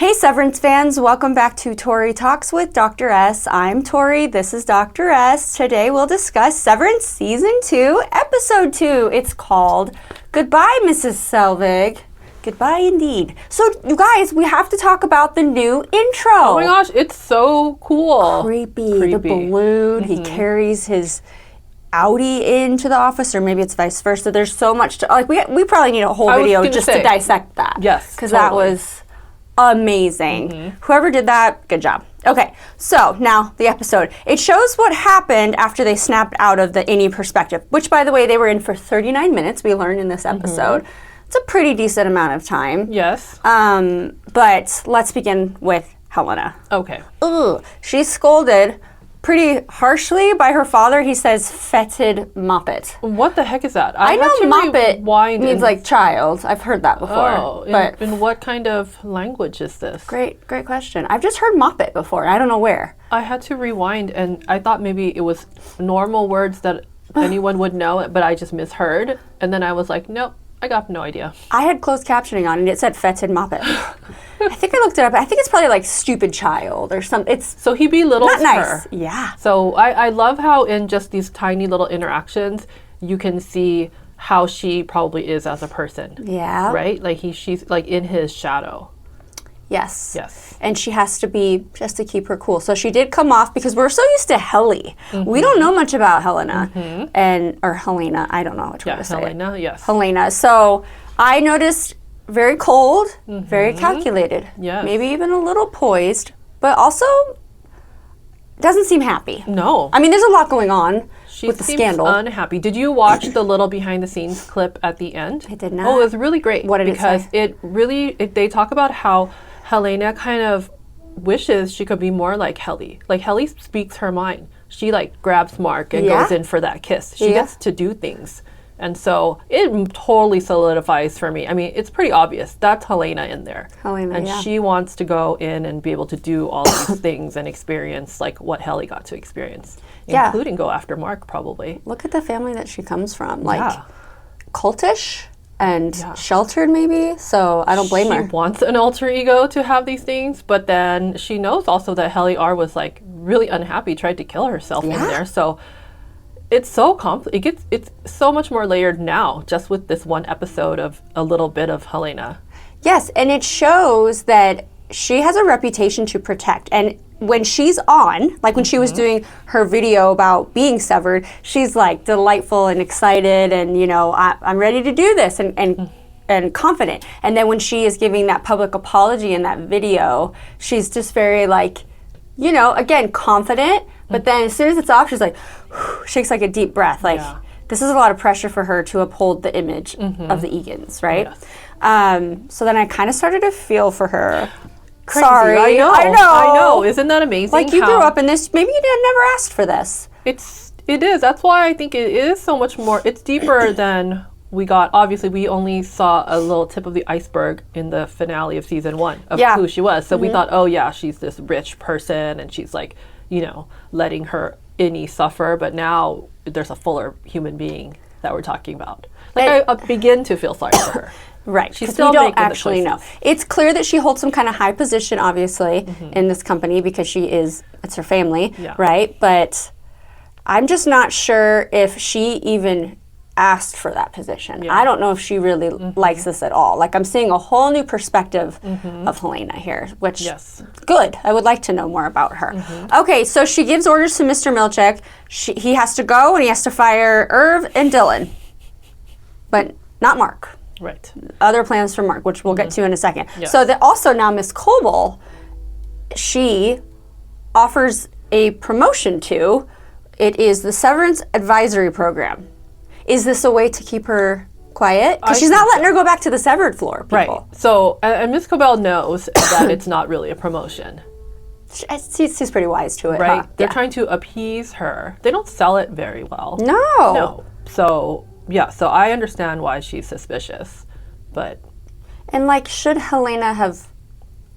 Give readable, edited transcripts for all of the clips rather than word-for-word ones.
Hey Severance fans, welcome back to Tori Talks with Dr. S. I'm Tori, this is Dr. S. Today we'll discuss Severance Season 2, Episode 2. It's called Goodbye, Mrs. Selvig. Goodbye indeed. So you guys, we have to talk about the new intro. Oh my gosh, it's so cool. Creepy. The balloon, he carries his Audi into the office, or maybe it's vice versa. There's so much to, like, we probably need a whole video just to dissect that. Yes, because that was amazing. Whoever did that, good job. Okay, so now the episode. It shows what happened after they snapped out of the innie perspective, which, by the way, they were in for 39 minutes, we learned in this episode. It's a pretty decent amount of time. Yes. But let's begin with Helena. Okay. Ugh. She's scolded pretty harshly by her father. He says fetid moppet. What the heck is that? I know moppet means like child. I've heard that before. Oh, but in what kind of language is this? Great question. I've just heard moppet before. I don't know where. I had to rewind, and I thought maybe it was normal words that anyone would know, but I just misheard. And then I was like, nope, I got no idea. I had closed captioning on, and it said fetid moppet. I think I looked it up. I think it's probably like stupid child or something. It's so he belittles not nice. her. Yeah. So I love how in just these tiny little interactions, you can see how she probably is as a person. Yeah. Right? Like she's like in his shadow. Yes. Yes. And she has to be, just to keep her cool. So she did come off, because we're so used to Helly. We don't know much about Helena. Or Helena. I don't know which way to say Helena, it. yes. Helena. So I noticed very cold, very calculated. Yes. Maybe even a little poised, but also doesn't seem happy. No. I mean, there's a lot going on with the seems scandal. Unhappy. Did you watch the little behind the scenes clip at the end? I did not. Oh, it was really great. What did it say? Because they talk about how Helena kind of wishes she could be more like Helly. Like Helly speaks her mind. She like grabs Mark and goes in for that kiss. She gets to do things. And so it totally solidifies for me. I mean, it's pretty obvious. That's Helena in there. Helena, and she wants to go in and be able to do all these things and experience like what Helly got to experience. Including go after Mark, probably. Look at the family that she comes from. Like, cultish and sheltered, maybe. So I don't blame her. She wants an alter ego to have these things, but then she knows also that Helly R was like really unhappy, tried to kill herself in there. So it's so it's so much more layered now, just with this one episode of a little bit of Helena. Yes, and it shows that she has a reputation to protect. And when she's on, like when she was doing her video about being severed, she's like delightful and excited, and you know, I'm ready to do this, and confident. And then when she is giving that public apology in that video, she's just very like, you know, again, confident. But then as soon as it's off, she's like, shakes like a deep breath. Like, this is a lot of pressure for her to uphold the image of the Egans, right? Yes. So then I kind of started to feel for her. Crazy. Sorry, I know. Isn't that amazing? Like, you grew up in this. Maybe you never asked for this. It is. That's why I think it is so much more. It's deeper than we got. Obviously, we only saw a little tip of the iceberg in the finale of season 1 of who she was. So we thought, oh yeah, she's this rich person, and she's like, you know, letting her innie suffer. But now there's a fuller human being that we're talking about. Like, I begin to feel sorry for her. Right, because we don't actually know. It's clear that she holds some kind of high position, obviously, in this company, because it's her family, right? But I'm just not sure if she even asked for that position. I don't know if she really likes this at all. Like, I'm seeing a whole new perspective of Helena here, which, good. I would like to know more about her. Okay, so she gives orders to Mr. Milchek. He has to go, and he has to fire Irv and Dylan, but not Mark. Right. Other plans for Mark, which we'll get to in a second. So that also now Miss Coble, she offers a promotion to, it is the Severance Advisory Program. Is this a way to keep her quiet? Because she's not letting her go back to the severed floor, people. Right. So, and Miss Cobell knows that it's not really a promotion. She's pretty wise to it, right? Huh? They're trying to appease her. They don't sell it very well. No. So, so I understand why she's suspicious, but... And, like, should Helena have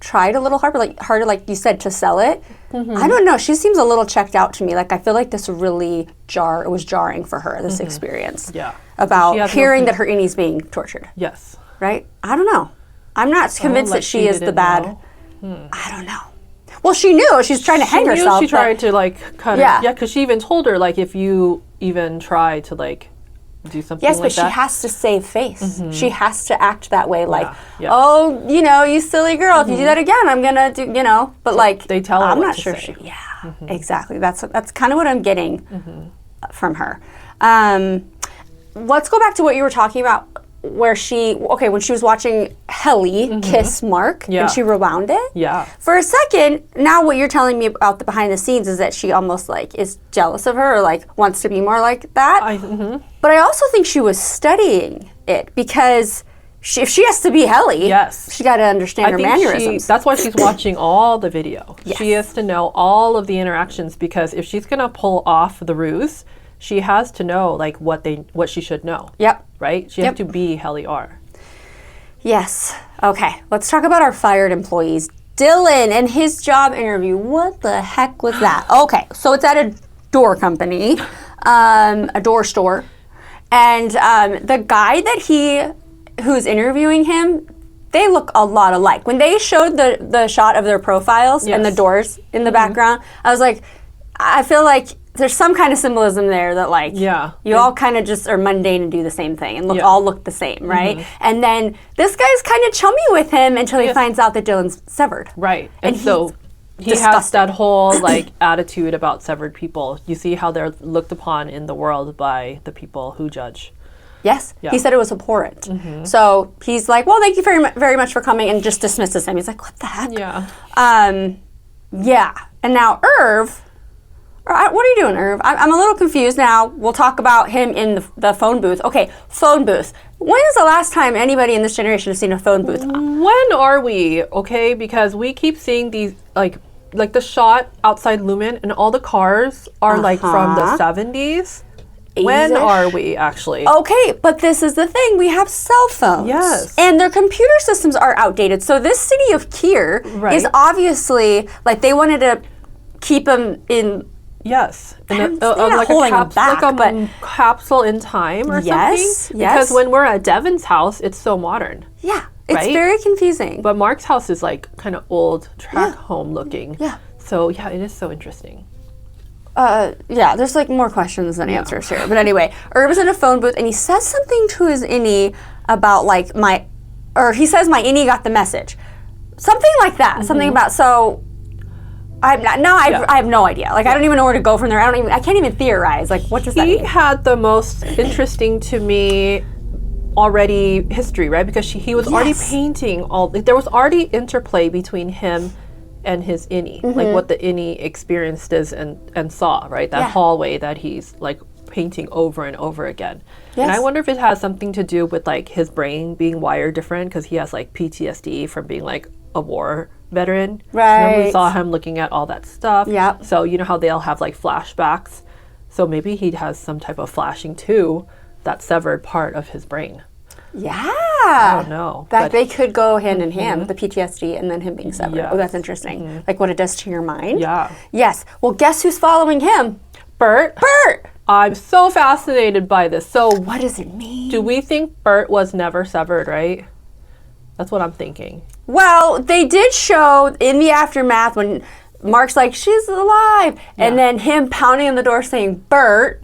tried a little harder, like you said, to sell it? I don't know. She seems a little checked out to me. Like, I feel like this really was jarring for her, this experience. Yeah. About hearing that her innie's being tortured. Yes. Right? I don't know. I'm not convinced that she is the bad I don't know. Well, she knew she's trying to hang herself. She tried to like cut it. Yeah, because she even told her like if you even try to like do something like that. Yes, but she has to save face. She has to act that way, like, oh, you silly girl, if you do that again, I'm gonna do, But like, they tell her I'm what not to sure. say. Exactly. That's kind of what I'm getting from her. Let's go back to what you were talking about, where when she was watching Helly kiss Mark, and she rewound it. Yeah. For a second, now what you're telling me about the behind the scenes is that she almost like is jealous of her or like wants to be more like that. But I also think she was studying it because if she has to be Helly, she got to understand her mannerisms. That's why she's watching all the video. She has to know all of the interactions because if she's going to pull off the ruse, she has to know like what she should know. Yep. Right? She has to be Helly R. Yes. Okay. Let's talk about our fired employees. Dylan and his job interview. What the heck was that? Okay. So it's at a door company, a door store. And the guy who's interviewing him, they look a lot alike. When they showed the shot of their profiles and the doors in the background, I was like, I feel like there's some kind of symbolism there that like you all kind of just are mundane and do the same thing and all look the same, right? And then this guy's kind of chummy with him until he finds out that Dylan's severed. Right. And so he has that whole like attitude about severed people. You see how they're looked upon in the world by the people who judge. Yes, he said it was abhorrent. So he's like, well, thank you very, very much for coming, and just dismisses him. He's like, what the heck? Yeah. And now Irv, what are you doing, Irv? I'm a little confused now. We'll talk about him in the phone booth. Okay, phone booth. When is the last time anybody in this generation has seen a phone booth? When are we, okay? Because we keep seeing these, like the shot outside Lumen, and all the cars are like from the 70s. When are we, actually? Okay, but this is the thing. We have cell phones. Yes. And their computer systems are outdated. So this city of Kier is obviously, like, they wanted to keep them in... Yes. And like holding them back, like a capsule in time or something. Yes. Because when we're at Devin's house, it's so modern. Yeah. It's very confusing. But Mark's house is, like, kind of old track home looking. Yeah. So, yeah, it is so interesting. There's like more questions than answers here. But anyway, Irv is in a phone booth and he says something to his innie about like he says my innie got the message. Something like that. Something about, so I have no idea. Like I don't even know where to go from there. I can't even theorize. Like what does that mean? He had the most interesting to me already history, right? Because he was already painting there was already interplay between him and his innie, like what the innie experienced and saw, right? That hallway that he's like painting over and over again. Yes. And I wonder if it has something to do with like his brain being wired different because he has like PTSD from being like a war veteran. Right. And we saw him looking at all that stuff. Yeah. So you know how they'll have like flashbacks. So maybe he has some type of flashing to that severed part of his brain. Yeah. I don't know. That they could go hand in hand, the PTSD and then him being severed. Yes. Oh, that's interesting. Like what it does to your mind. Yeah. Yes. Well, guess who's following him? Bert. Bert! I'm so fascinated by this. So what does it mean? Do we think Bert was never severed, right? That's what I'm thinking. Well, they did show in the aftermath when Mark's like, she's alive. And then him pounding on the door saying, Bert.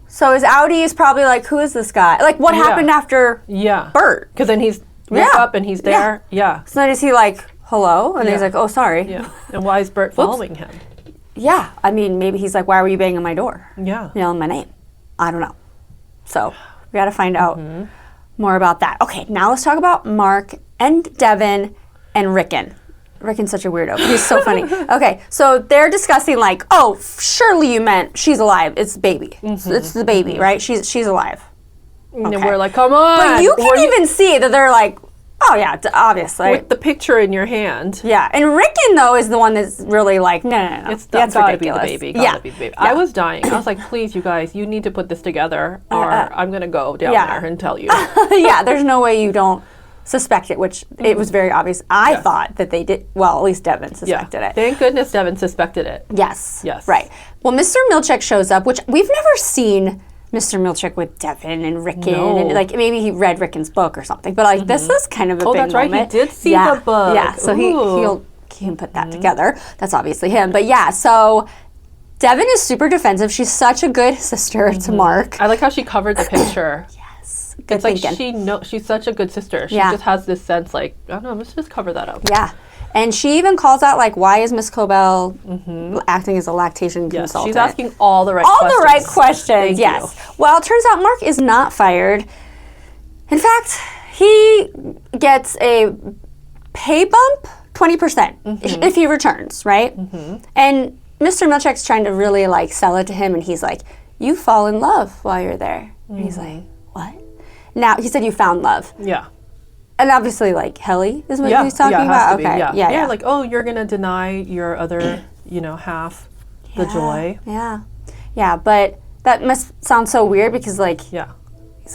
So his Audi is probably like, who is this guy? Like, what happened after Bert? Because then he's woke up and he's there. Yeah. So then is he like, hello? And he's like, oh, sorry. Yeah. And why is Bert following him? Yeah. I mean, maybe he's like, why were you banging on my door? Yeah. Yelling my name. I don't know. So we got to find out more about that. Okay, now let's talk about Mark and Devin and Rickon. Rickon's such a weirdo. He's so funny. Okay, so they're discussing like, oh, surely you meant she's alive. It's the baby. It's the baby, right? She's alive. Okay. And we're like, come on. But you can even see that they're like, oh yeah, obviously. With the picture in your hand. Yeah, and Rickon though is the one that's really like, no. That's gotta be the baby. Gotta be the baby. I was dying. I was like, please, you guys, you need to put this together, or I'm gonna go down there and tell you. Yeah, there's no way you don't suspect it, which it was very obvious. I thought that they did, well, at least Devin suspected it. Thank goodness Devin suspected it. Yes. Yes. Right. Well, Mr. Milchek shows up, which we've never seen Mr. Milchick with Devin and Rickon, and like maybe he read Rickon's book or something. But like this is kind of a big that's right. moment. He did see the book. Yeah, so he can put that together. That's obviously him. But yeah, so Devin is super defensive. She's such a good sister to Mark. I like how she covered the picture. Yes, good It's thinking. like she's such a good sister. She just has this sense like, I don't know, let's just cover that up. Yeah. And she even calls out, like, why is Miss Cobell acting as a lactation consultant? She's asking all the right questions. All the right questions, Thank yes. you. Well, it turns out Mark is not fired. In fact, he gets a pay bump, 20%, if he returns, right? And Mr. Milchick's trying to really, like, sell it to him, and he's like, you fall in love while you're there. And he's like, what? Now, he said you found love. Yeah. And obviously, like, Helly is what he's talking about? Okay. Yeah, like, oh, you're going to deny your other, half the joy. Yeah. Yeah, but that must sound so weird because, like, he's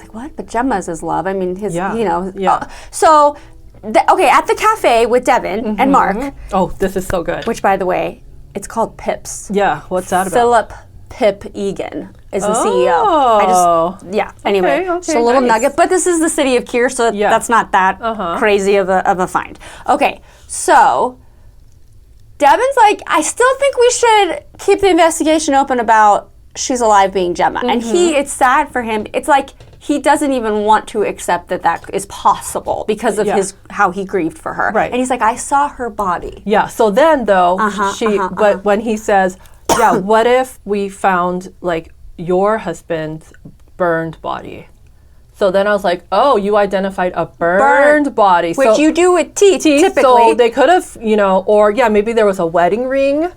like, what? But Gemma's his love. I mean, his, So, at the cafe with Devin and Mark. Oh, this is so good. Which, by the way, it's called Pips. Yeah, what's that about? Philip Pip Egan is the CEO. Anyway, just a little nugget. But this is the city of Keir, so that's not that crazy of a find. Okay, so Devin's like, I still think we should keep the investigation open about she's alive being Gemma. And it's sad for him. It's like he doesn't even want to accept that is possible because of how he grieved for her. Right. And he's like, I saw her body. Yeah, so then though, but when he says, what if we found like your husband's burned body? So then I was like, oh, you identified a burned body. Which you do with teeth typically. So they could have, or maybe there was a wedding ring.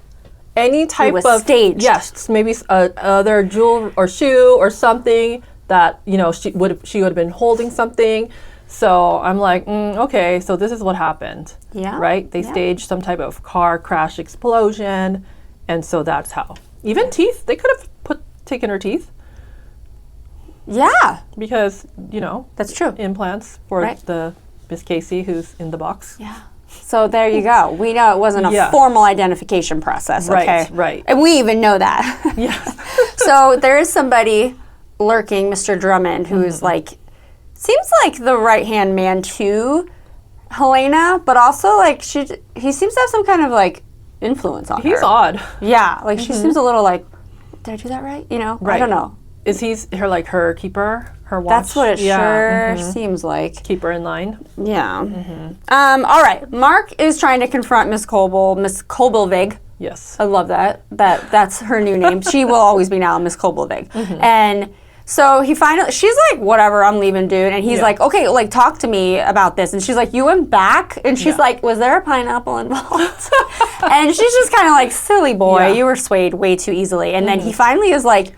Any type of staged. Yes, maybe other jewel or shoe or something that, she would have been holding something. So I'm like, okay, so this is what happened. Yeah. Right? They staged some type of car crash explosion. And so that's how. Even teeth, they could have taken her teeth. Yeah. Because, that's true. Implants for the Miss Casey who's in the box. Yeah. So there you go. We know it wasn't a formal identification process, okay? Right. And we even know that. Yes. So there is somebody lurking, Mr. Drummond, who's like, seems like the right-hand man to Helena, but also like he seems to have some kind of like influence on her. He's odd. Yeah, like she seems a little like, did I do that right? Right. I don't know. Is he her keeper, her watch? That's what it sure seems like. Keep her in line. Yeah. All right. Mark is trying to confront Miss Kobelvig. Yes. I love that. That's her new name. She will always be now Miss Kobelvig. And so she's like, whatever, I'm leaving, dude. And he's like, okay, like, talk to me about this. And she's like, you went back? And she's like, was there a pineapple involved? And she's just kind of like, silly boy, you were swayed way too easily. And then he finally is like,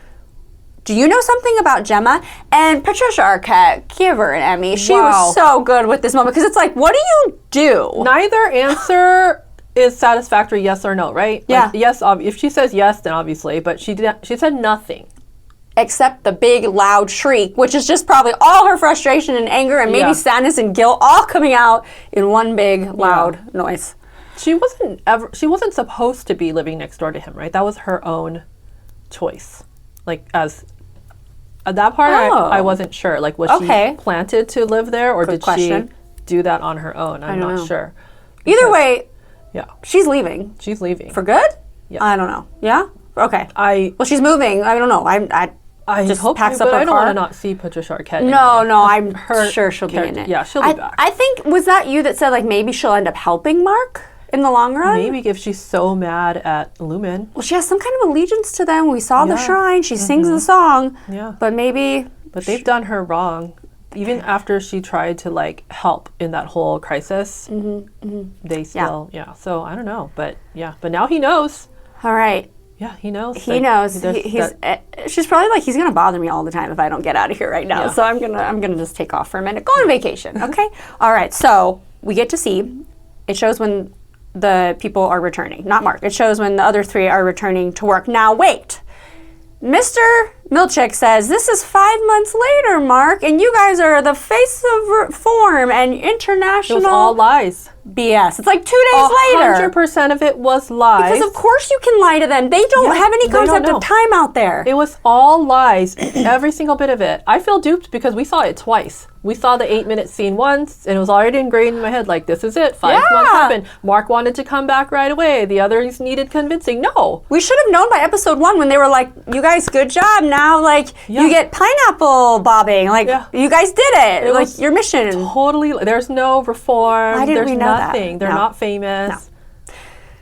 do you know something about Gemma? And Patricia Arquette, give her an Emmy. She was so good with this moment. Because it's like, what do you do? Neither answer is satisfactory, yes or no, right? Yeah. Like, yes, if she says yes, then obviously. But she said nothing. Except the big, loud shriek, which is just probably all her frustration and anger and maybe sadness and guilt all coming out in one big, loud noise. She wasn't supposed to be living next door to him, right? That was her own choice. Like, that part, I wasn't sure. Like, was she planted to live there, or did she do that on her own? I'm not sure. Either way, she's leaving. She's leaving. For good? Yeah. I don't know. Yeah? Okay. Well, she's moving. I don't know. I just hope packs so, up but her I don't car. want to not see Patricia Arquette. No, I'm sure she'll be in it. Yeah, she'll be back. I think, was that you that said, like, maybe she'll end up helping Mark in the long run? Maybe if she's so mad at Lumen. Well, she has some kind of allegiance to them. We saw the shrine. She sings the song. Yeah. But maybe... But they've done her wrong. Even after she tried to, like, help in that whole crisis, they still... Yeah. So, I don't know. But, But now he knows. All right. Yeah, he knows. He knows. She's probably like, he's gonna bother me all the time if I don't get out of here right now. Yeah. So I'm gonna just take off for a minute. Go on vacation, okay? All right. So we get to see. It shows when the people are returning, not Mark. It shows when the other three are returning to work. Now wait, Mr. Milchick says this is 5 months later, Mark, and you guys are the face of reform and international. It was all lies. BS. It's like 2 days later. 100% of it was lies. Because of course you can lie to them. They don't have any concept of time out there. It was all lies. Every single bit of it. I feel duped because we saw it twice. We saw the 8-minute scene once, and it was already ingrained in my head, like, this is it. 5 months happened. Mark wanted to come back right away. The others needed convincing. No. We should have known by episode 1 when they were like, you guys, good job. Now, like, you get pineapple bobbing. Like, you guys did it. Like, your mission. Totally. There's no reform. Why didn't we know nothing. that? They're not famous. No.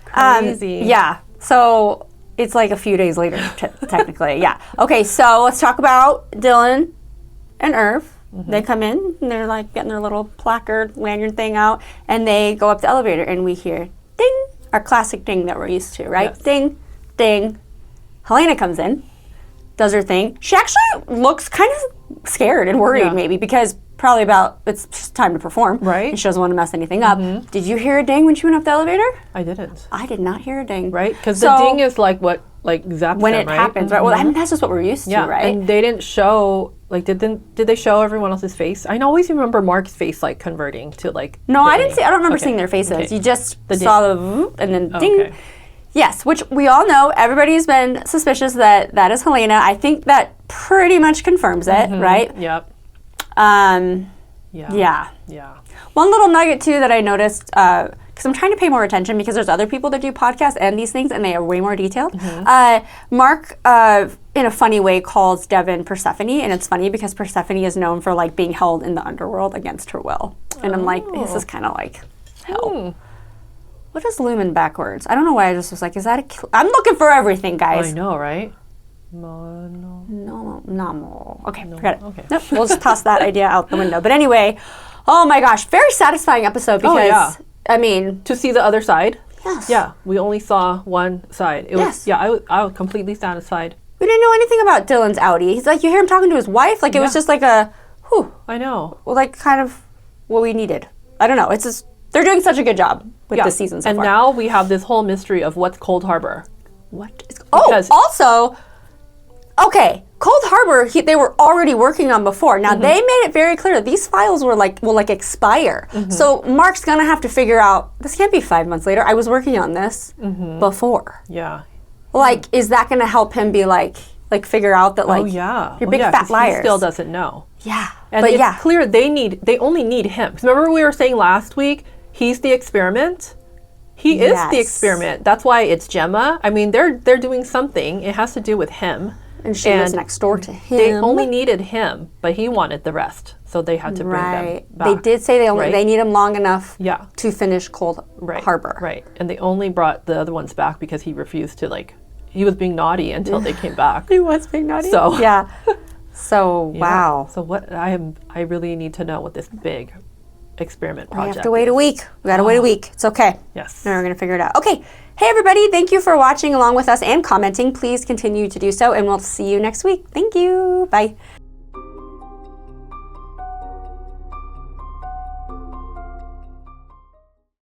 Crazy. Yeah. So it's like a few days later, technically. Yeah. Okay, so let's talk about Dylan and Irv. They come in and they're like getting their little placard lanyard thing out, and they go up the elevator, and we hear ding, our classic ding that we're used to, right? Yes. Ding, ding. Helena comes in, does her thing. She actually looks kind of scared and worried, maybe, because probably it's just time to perform. Right. And she doesn't want to mess anything up. Did you hear a ding when she went up the elevator? I didn't. I did not hear a ding. Right? Because the ding is like what, like zaps when them, it right? happens, right? Well, I mean, that's just what we're used to, right? And they didn't show, like, did they show everyone else's face? I always remember Mark's face, like, converting to, like... No, I don't remember seeing their faces. Okay. You just saw the whoop and then ding. Okay. Yes, which we all know, everybody's been suspicious that is Helena. I think that pretty much confirms it, right? Yep. Yeah. One little nugget, too, that I noticed, because I'm trying to pay more attention because there's other people that do podcasts and these things, and they are way more detailed. Mark, in a funny way, calls Devin Persephone, and it's funny because Persephone is known for, like, being held in the underworld against her will. And I'm like, this is kind of like hell. What is lumen backwards? I don't know why I just was like, is that I'm looking for everything, guys. I know, right? No. Okay, forget it. Okay. Nope, we'll just toss that idea out the window. But anyway, oh my gosh, very satisfying episode because, I mean... To see the other side. Yes. Yeah, we only saw one side. It was, I was completely satisfied. We didn't know anything about Dylan's outie. He's like, you hear him talking to his wife? Like, it was just like a, whew. I know. Well, like, kind of what we needed. I don't know. It's just, they're doing such a good job with this season so far. And now we have this whole mystery of what's Cold Harbor. What is... also... Okay, Cold Harbor, they were already working on before. Now, they made it very clear these files will expire. So Mark's going to have to figure out, this can't be 5 months later. I was working on this before. Yeah. Like, is that going to help him be like figure out that, like, you're big fat liars? He still doesn't know. Yeah. And it's clear they only need him. Remember we were saying last week, he's the experiment? He is the experiment. That's why it's Gemma. I mean, they're doing something. It has to do with him. And she lives next door to him. They only needed him, but he wanted the rest, so they had to bring them back. They did say they need him long enough to finish Cold Harbor. Right, and they only brought the other ones back because he refused to, like, he was being naughty until they came back. He was being naughty? So yeah. So, wow. So I really need to know what this big experiment project We have to wait a week. We got to wait a week. It's okay. Yes. Now we're going to figure it out. Okay. Hey, everybody. Thank you for watching along with us and commenting. Please continue to do so, and we'll see you next week. Thank you. Bye.